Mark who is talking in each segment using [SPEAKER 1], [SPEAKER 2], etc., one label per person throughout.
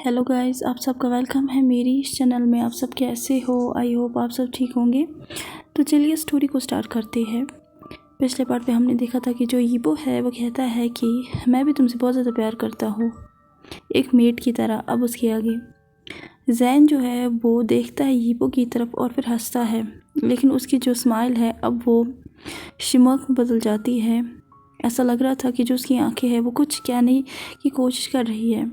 [SPEAKER 1] Hello guys, आप सबका welcome है मेरी इस चैनल में। आप सब कैसे हो? आई होप आप सब ठीक होंगे। तो चलिए स्टोरी को स्टार्ट करते हैं। पिछले पार्ट पे हमने देखा था कि जो यीबो है वो कहता है कि मैं भी तुमसे बहुत ज़्यादा प्यार करता हूँ, एक मेट की तरह। अब उसके आगे जैन जो है वो देखता है यीबो की तरफ और फिर हंसता है, लेकिन उसकी जो स्माइल है अब वो शिमक में बदल जाती है। ऐसा लग रहा था कि जो उसकी आंखें हैं वो कुछ कहने की कोशिश कर रही है।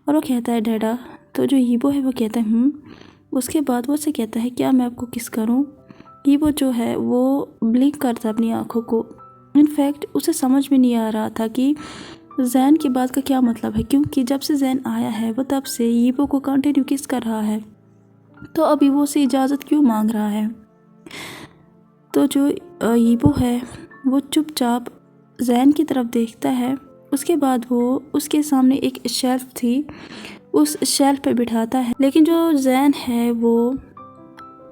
[SPEAKER 1] और वो कहता है डैडा। तो जो यीबो है वो कहता है उसके बाद वो से कहता है क्या मैं आपको किस करूं। यीबो जो है वो ब्लिंक करता अपनी आंखों को। इनफैक्ट उसे समझ में नहीं आ रहा था कि जैन की बात का क्या मतलब है, क्योंकि जब से जैन आया है वो तब से यीबो को कंटिन्यू किस कर रहा है, तो अभी वो उसे इजाज़त क्यों मांग रहा है। तो जो यीबो है वो चुपचाप जैन की तरफ देखता है। उसके बाद वो उसके सामने एक शेल्फ थी, उस शेल्फ पे बिठाता है, लेकिन जो जैन है वो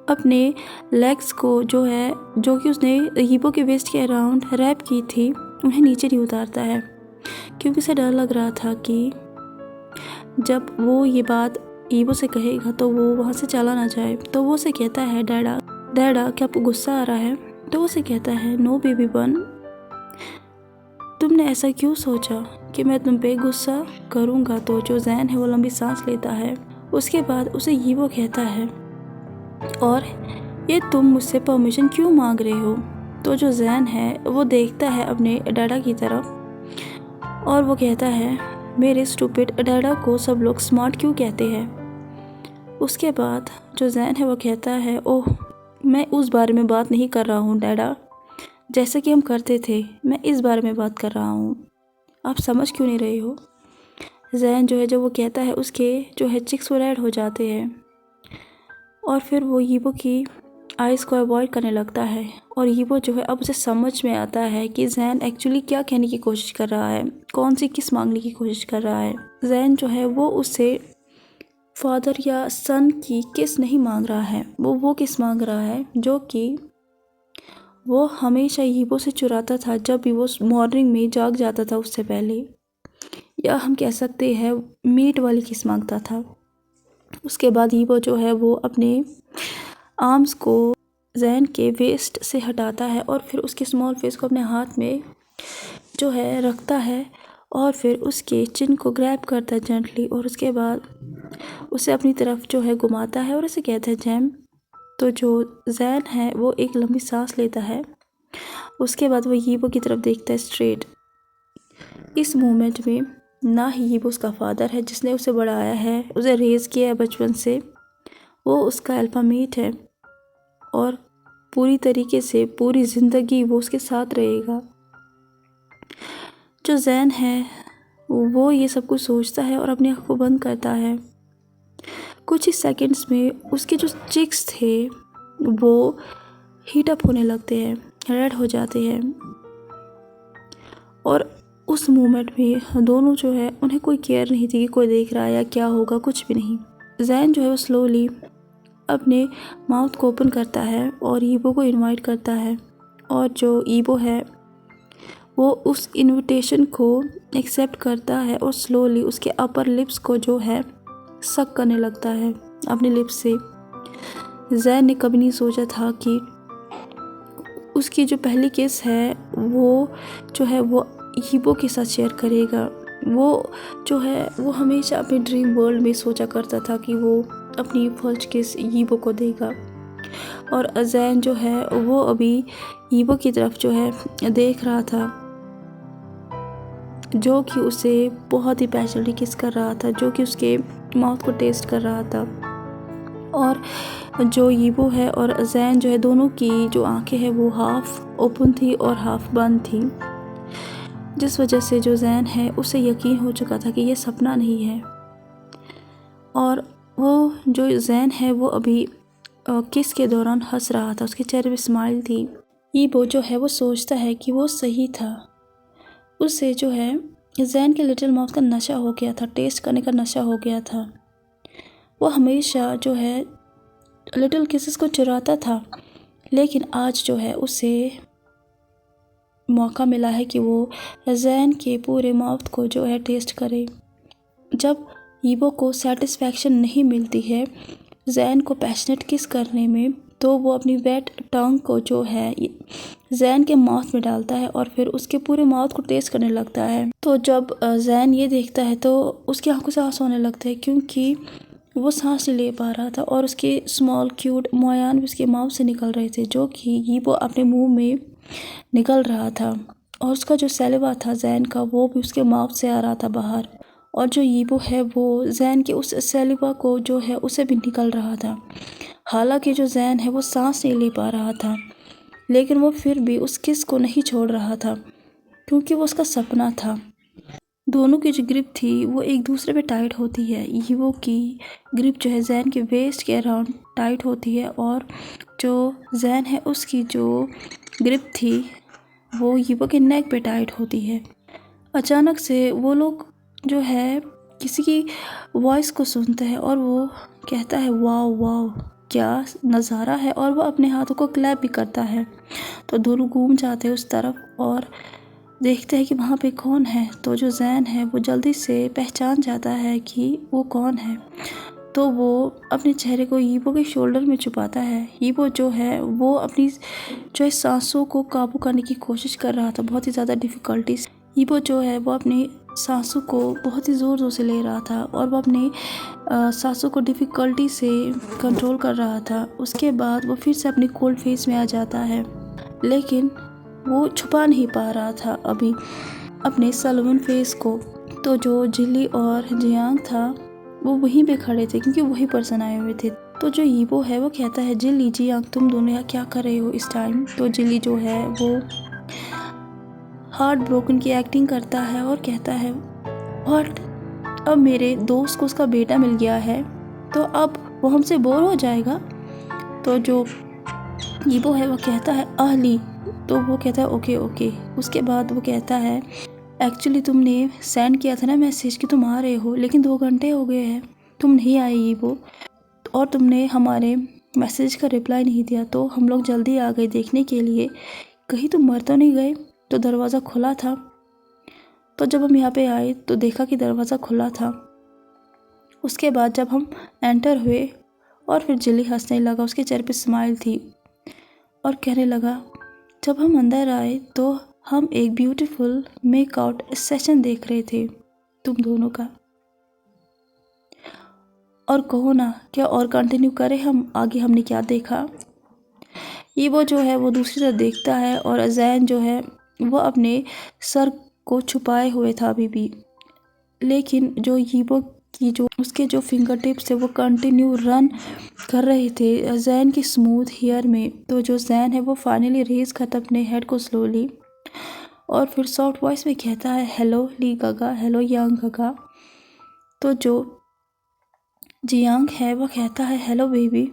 [SPEAKER 1] अपने लेग्स को जो कि उसने यीबो के वेस्ट के अराउंड रैप की थी उन्हें नीचे नहीं उतारता है, क्योंकि उसे डर लग रहा था कि जब वो ये बात यीबो से कहेगा तो वो वहाँ से चला ना जाए। तो वो उसे कहता है डैडा क्या आपको गुस्सा आ रहा है? तो वो उसे कहता है नो बेबी बन, तुमने ऐसा क्यों सोचा कि मैं तुम पे गुस्सा करूँगा। तो जो जैन है वो लंबी सांस लेता है। उसके बाद उसे यीबो कहता है और ये तुम मुझसे परमिशन क्यों मांग रहे हो। तो जो जैन है वो देखता है अपने डैडा की तरफ और वो कहता है मेरे स्टूपिड डैडा को सब लोग स्मार्ट क्यों कहते हैं। उसके बाद जो जैन है वो कहता है ओह, मैं उस बारे में बात नहीं कर रहा हूँ डैडा, जैसे कि हम करते थे, मैं इस बारे में बात कर रहा हूँ। आप समझ क्यों नहीं रहे हो। जैन जो है जब वो कहता है उसके जो है चिक्स वो रेड हो जाते हैं और फिर वो यीबो की आइज़ को अवॉइड करने लगता है। और यीबो जो है अब उसे समझ में आता है कि जैन एक्चुअली क्या कहने की कोशिश कर रहा है, कौन सी किस मांगने की कोशिश कर रहा है। जैन जो है वो उससे फादर या सन की किस नहीं मांग रहा है, वो किस मांग रहा है जो कि वो हमेशा यीबो से चुराता था जब भी वो मॉर्निंग में जाग जाता था उससे पहले, या हम कह सकते हैं मीट वाली किस मांगता था। उसके बाद यीबो जो है वो अपने आर्म्स को जैन के वेस्ट से हटाता है और फिर उसके स्मॉल फेस को अपने हाथ में जो है रखता है और फिर उसके चिन को ग्रैब करता है जेंटली और उसके बाद उसे अपनी तरफ जो है घुमाता है और उसे कहता है जैम। तो जो जैन है वो एक लंबी सांस लेता है। उसके बाद वो यीबो की तरफ देखता है स्ट्रेट। इस मोमेंट में ना ही यीबो उसका फादर है जिसने उसे बढ़ाया है, उसे रेज किया है बचपन से, वो उसका अल्फा मीट है और पूरी तरीके से पूरी ज़िंदगी वो उसके साथ रहेगा। जो जैन है वो ये सब कुछ सोचता है और अपनी आँख को बंद करता है। कुछ ही सेकंड्स में उसके जो चिक्स थे वो हीट अप होने लगते हैं, रेड हो जाते हैं और उस मोमेंट में दोनों जो है उन्हें कोई केयर नहीं थी कि कोई देख रहा है या क्या होगा, कुछ भी नहीं। जैन जो है वो स्लोली अपने माउथ को ओपन करता है और यीबो को इनवाइट करता है और जो यीबो है वो उस इनविटेशन को एक्सेप्ट करता है और स्लोली उसके अपर लिप्स को जो है सक करने लगता है अपने लिप्स से। जैन ने कभी नहीं सोचा था कि उसकी जो पहली किस है वो जो है वो यीबो के साथ शेयर करेगा। वो जो है वो हमेशा अपने ड्रीम वर्ल्ड में सोचा करता था कि वो अपनी फर्स्ट किस यीबो को देगा और जैन जो है वो अभी यीबो की तरफ जो है देख रहा था, जो कि उसे बहुत ही पैशनेटली किस कर रहा था, जो कि उसके माउथ को टेस्ट कर रहा था। और जो यीबो है और जैन जो है दोनों की जो आंखें हैं वो हाफ ओपन थी और हाफ बंद थी, जिस वजह से जो जैन है उसे यकीन हो चुका था कि ये सपना नहीं है। और वो जो जैन है वो अभी किस के दौरान हंस रहा था, उसके चेहरे पे स्माइल थी। यीबो जो है वो सोचता है कि वो सही था, उससे जो है जैन के लिटिल माउथ का नशा हो गया था, टेस्ट करने का नशा हो गया था। वो हमेशा जो है लिटिल किसेस को चुराता था, लेकिन आज जो है उसे मौका मिला है कि वो जैन के पूरे माउथ को जो है टेस्ट करे। जब यीबो को सेटिस्फैक्शन नहीं मिलती है जैन को पैशनेट किस करने में, तो वो अपनी वेट टंग को जो है जैन के माउथ में डालता है और फिर उसके पूरे माउथ को टेस्ट करने लगता है। तो जब जैन ये देखता है तो उसकी आंखों से आंसू आने लगते हैं, क्योंकि वो सांस नहीं ले पा रहा था और उसके स्मॉल क्यूट मोयान भी उसके माउथ से निकल रहे थे, जो कि यीबो अपने मुंह में निकल रहा था। और उसका जो सैलिवा था जैन का, वो भी उसके माउथ से आ रहा था बाहर। और जो यीबो है वो जैन के उस सैलिवा को जो है उसे भी निकल रहा था। हालांकि जो जैन है वो सांस नहीं ले पा रहा था, लेकिन वो फिर भी उस किस को नहीं छोड़ रहा था, क्योंकि वो उसका सपना था। दोनों की जो ग्रिप थी वो एक दूसरे पे टाइट होती है। यीबो की ग्रिप जो है जैन के वेस्ट के अराउंड टाइट होती है, और जो जैन है उसकी जो ग्रिप थी वो यीबो के नेक पे टाइट होती है। अचानक से वो लोग जो है किसी की वॉइस को सुनते हैं और वो कहता है वाओ वाओ क्या नज़ारा है, और वो अपने हाथों को क्लैप भी करता है। तो दोनों घूम जाते हैं उस तरफ और देखते हैं कि वहाँ पे कौन है। तो जो जैन है वो जल्दी से पहचान जाता है कि वो कौन है, तो वो अपने चेहरे को यीबो के शोल्डर में छुपाता है। यीबो जो है वो अपनी जो है सांसों को काबू करने की कोशिश कर रहा था बहुत ही ज़्यादा डिफ़िकल्टी से। यीबो जो है वो अपनी सांसों को बहुत ही ज़ोर ज़ोर से ले रहा था और वो अपने सांसों को डिफ़िकल्टी से कंट्रोल कर रहा था। उसके बाद वो फिर से अपनी कोल्ड फेस में आ जाता है, लेकिन वो छुपा नहीं पा रहा था अभी अपने सलवन फेस को। तो जो जिली और जियांग था वो वहीं पे खड़े थे, क्योंकि वही पर्सन आए हुए थे। तो जो यीबो है वो कहता है जिली जियांग तुम दोनों यहाँ क्या कर रहे हो इस टाइम। तो जिली जो है वो हार्ट ब्रोकन की एक्टिंग करता है और कहता है व्हाट, अब मेरे दोस्त को उसका बेटा मिल गया है तो अब वो हमसे बोर हो जाएगा। तो जो यीबो है वो कहता है अहली, तो वो कहता है ओके ओके। उसके बाद वो कहता है एक्चुअली तुमने सेंड किया था ना मैसेज कि तुम आ रहे हो, लेकिन 2 घंटे हो गए हैं तुम नहीं आए यीबो, और तुमने हमारे मैसेज का रिप्लाई नहीं दिया, तो हम लोग जल्दी आ गए देखने के लिए कहीं तुम मर तो नहीं गए। तो दरवाज़ा खुला था। तो जब हम यहाँ पे आए तो देखा कि दरवाज़ा खुला था। उसके बाद जब हम एंटर हुए और फिर जिली हंसने लगा, उसके चेहरे पे स्माइल थी और कहने लगा जब हम अंदर आए तो हम एक ब्यूटीफुल मेकआउट सेशन देख रहे थे तुम दोनों का। और कहो ना क्या और कंटिन्यू करें हम आगे हमने क्या देखा। यीबो जो है वो दूसरी तरफ देखता है और जैन जो है वो अपने सर को छुपाए हुए था अभी भी, लेकिन जो यीबो की जो उसके जो फिंगर टिप्स थे वो कंटिन्यू रन कर रहे थे जैन की स्मूथ हेयर में। तो जो जैन है वो फाइनली रेज करता अपने हेड को स्लोली और फिर सॉफ्ट वॉइस में कहता है हेलो ली गागा, हेलो यांग गागा। तो जो जियांग है वो कहता है हेलो बेबी,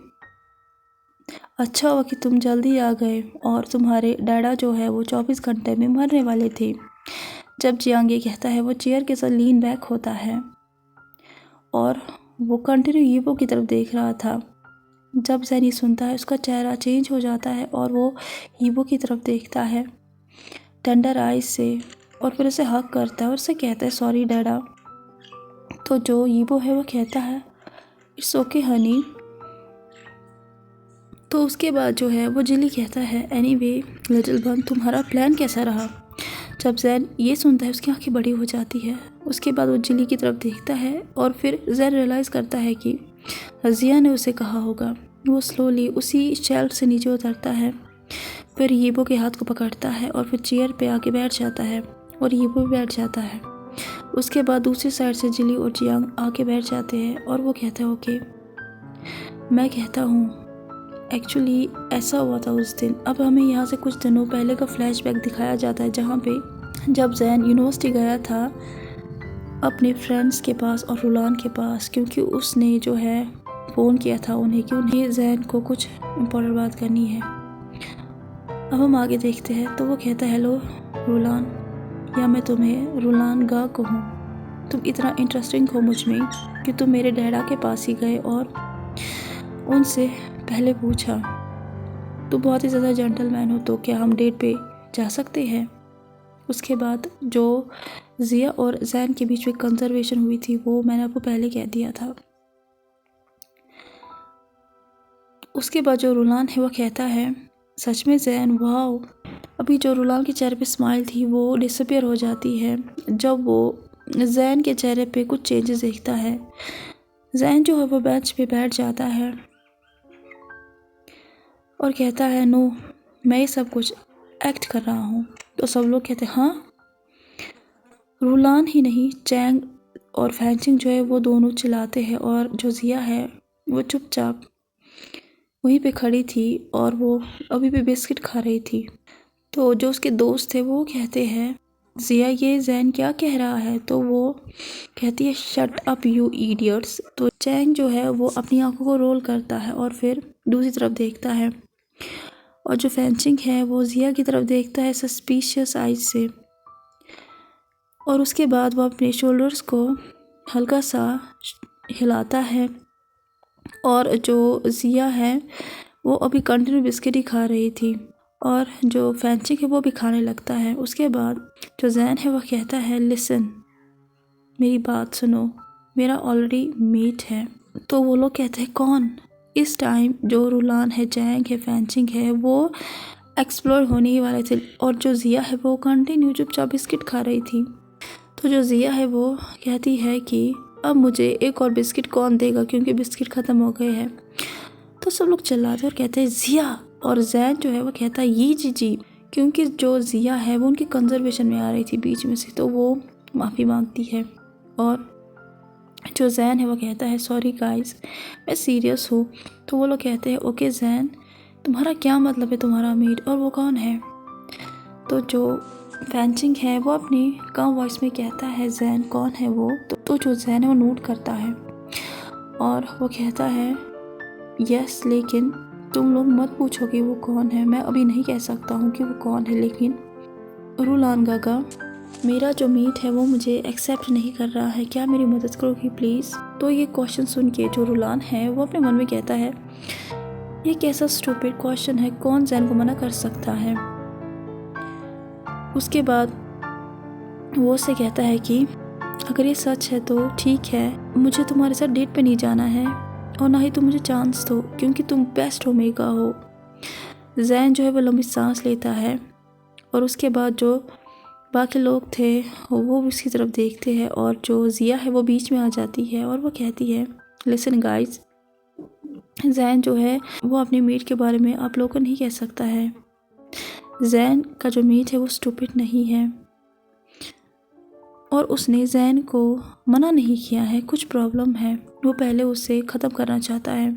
[SPEAKER 1] अच्छा हुआ कि तुम जल्दी आ गए और तुम्हारे डैडा जो है वो 24 घंटे में मरने वाले थे। जब जियांग ये कहता है वो चेयर के साथ लीन बैक होता है और वो कंटिन्यू यीबो की तरफ देख रहा था। जब जैन ये सुनता है उसका चेहरा चेंज हो जाता है और वो यीबो की तरफ देखता है टेंडर आइज से और फिर उसे हक करता है और उसे कहता है सॉरी डैडा। तो जो यीबो है वो कहता है इट्स ओके हनी। तो उसके बाद जो है वो जिली कहता है एनीवे लिटिल बन तुम्हारा प्लान कैसा रहा। जब जैन ये सुनता है उसकी आंखें बड़ी हो जाती है। उसके बाद वो जिली की तरफ देखता है और फिर जैन रियलाइज़ करता है कि जिया ने उसे कहा होगा। वो स्लोली उसी शेल्फ से नीचे उतरता है, फिर यीबो के हाथ को पकड़ता है और फिर चेयर पे आके बैठ जाता है और यीबो भी बैठ जाता है। उसके बाद दूसरी साइड से जिली और जियांग आके बैठ जाते हैं और वो कहता है ओके। मैं कहता हूँ एक्चुअली ऐसा हुआ था उस दिन। अब हमें यहाँ से कुछ दिनों पहले का फ्लैशबैक दिखाया जाता है, जहाँ पे जब जैन यूनिवर्सिटी गया था अपने फ्रेंड्स के पास और रुलान के पास, क्योंकि उसने जो है फ़ोन किया था उन्हें कि उन्हें जैन को कुछ इम्पोर्टेंट बात करनी है। अब हम आगे देखते हैं तो वो कहता है हेलो रुलान, या मैं तुम्हें रुलान गा कहूँ। तुम इतना इंटरेस्टिंग हो मुझ में कि तुम मेरे डैडा के पास ही गए और उनसे पहले पूछा तुम बहुत ही ज़्यादा जेंटलमैन हो, तो क्या हम डेट पे जा सकते हैं। उसके बाद जो जिया और जैन के बीच में कंजर्वेशन हुई थी वो मैंने आपको पहले कह दिया था। उसके बाद जो रुलान है वो कहता है सच में जैन वाओ। अभी जो रुलान के चेहरे पे स्माइल थी वो डिसअपियर हो जाती है जब वो जैन के चेहरे पे कुछ चेंजेस देखता है। जैन जो है वो बेंच पे बैठ जाता है और कहता है नो, मैं ये सब कुछ एक्ट कर रहा हूँ। तो सब लोग कहते हैं हाँ। रुलान ही नहीं, चैंग और फैंचिंग जो है वो दोनों चिल्लाते हैं और जो जिया है वो चुपचाप वहीं पे खड़ी थी और वो अभी भी बिस्किट खा रही थी। तो जो उसके दोस्त थे वो कहते हैं जिया ये जैन क्या कह रहा है। तो वो कहती है शट अप यू इडियट्स। तो चैंग जो है वो अपनी आंखों को रोल करता है और फिर दूसरी तरफ देखता है और जो फैंचिंग है वो जिया की तरफ देखता है सस्पिशियस आइज से और उसके बाद वो अपने शोल्डर्स को हल्का सा हिलाता है और जो जिया है वो अभी कंटिन्यू बिस्किट ही खा रही थी और जो फैंचिंग है वो भी खाने लगता है। उसके बाद जो जैन है वो कहता है लिसन, मेरी बात सुनो, मेरा ऑलरेडी मीट है। तो वो लोग कहते हैं कौन। इस टाइम जो रुलान है, चैंग है, फैंचिंग है वो एक्सप्लोर होने ही वाले थे और जो जिया है वो कंटिन्यू चुपचाप बिस्किट खा रही थी। तो जो जिया है वो कहती है कि अब मुझे एक और बिस्किट कौन देगा क्योंकि बिस्किट ख़त्म हो गए हैं। तो सब लोग चिल्लाते और कहते हैं जिया। और जैन जो है वो कहता है ये जी क्योंकि जो जिया है वो उनकी कंजर्वेशन में आ रही थी बीच में से, तो वो माफ़ी मांगती है और जो जैन है वो कहता है सॉरी गाइस, मैं सीरियस हूँ। तो वो लोग कहते हैं ओके जैन, तुम्हारा क्या मतलब है तुम्हारा मीट और वो कौन है। तो जो फैंचिंग है वो अपनी कम वॉइस में कहता है जैन कौन है वो। तो जो जैन है वो नोट करता है और वो कहता है यस, लेकिन तुम लोग मत पूछो कि वो कौन है, मैं अभी नहीं कह सकता हूँ कि वो कौन है। लेकिन रुलान गागा, मेरा जो मीट है वो मुझे एक्सेप्ट नहीं कर रहा है, क्या मेरी मदद करोगी प्लीज़। तो ये क्वेश्चन सुन के जो रुलान है वो अपने मन में कहता है ये कैसा स्टूपिड क्वेश्चन है, कौन जैन को मना कर सकता है। उसके बाद वो उससे कहता है कि अगर ये सच है तो ठीक है, मुझे तुम्हारे साथ डेट पे नहीं जाना है और ना ही तुम मुझे चांस दो क्योंकि तुम बेस्ट ओमेगा हो। जैन जो है वो लंबी सांस लेता है और उसके बाद जो बाकी लोग थे वो भी उसकी तरफ देखते हैं और जो जिया है वो बीच में आ जाती है और वो कहती है लिसन गाइस, जैन जो है वो अपने मीट के बारे में आप लोगों को नहीं कह सकता है। जैन का जो मीट है वो स्टूपिड नहीं है और उसने जैन को मना नहीं किया है, कुछ प्रॉब्लम है, वो पहले उसे ख़त्म करना चाहता है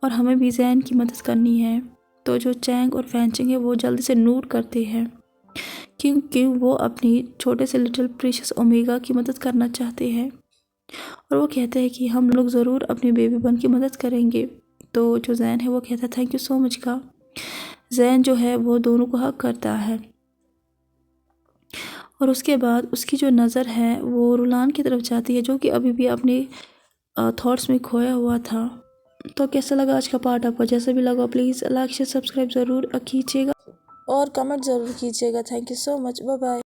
[SPEAKER 1] और हमें भी जैन की मदद करनी है। तो जो चैंग और फैंचिंग है वो जल्दी से नोट करते हैं क्योंकि वो अपनी छोटे से लिटिल प्रीशियस ओमेगा की मदद करना चाहते हैं और वो कहते हैं कि हम लोग ज़रूर अपनी बेबी बन की मदद करेंगे। तो जो जैन है वो कहता है थैंक यू सो मच का। जैन जो है वो दोनों को हक करता है और उसके बाद उसकी जो नज़र है वो रुलान की तरफ जाती है जो कि अभी भी अपने थॉट्स में खोया हुआ था। तो कैसा लगा आज का पार्ट आपको, जैसा भी लगा प्लीज़ लाइक शेयर सब्सक्राइब ज़रूर कीजिएगा और कमेंट ज़रूर कीजिएगा। Thank you so much, bye bye.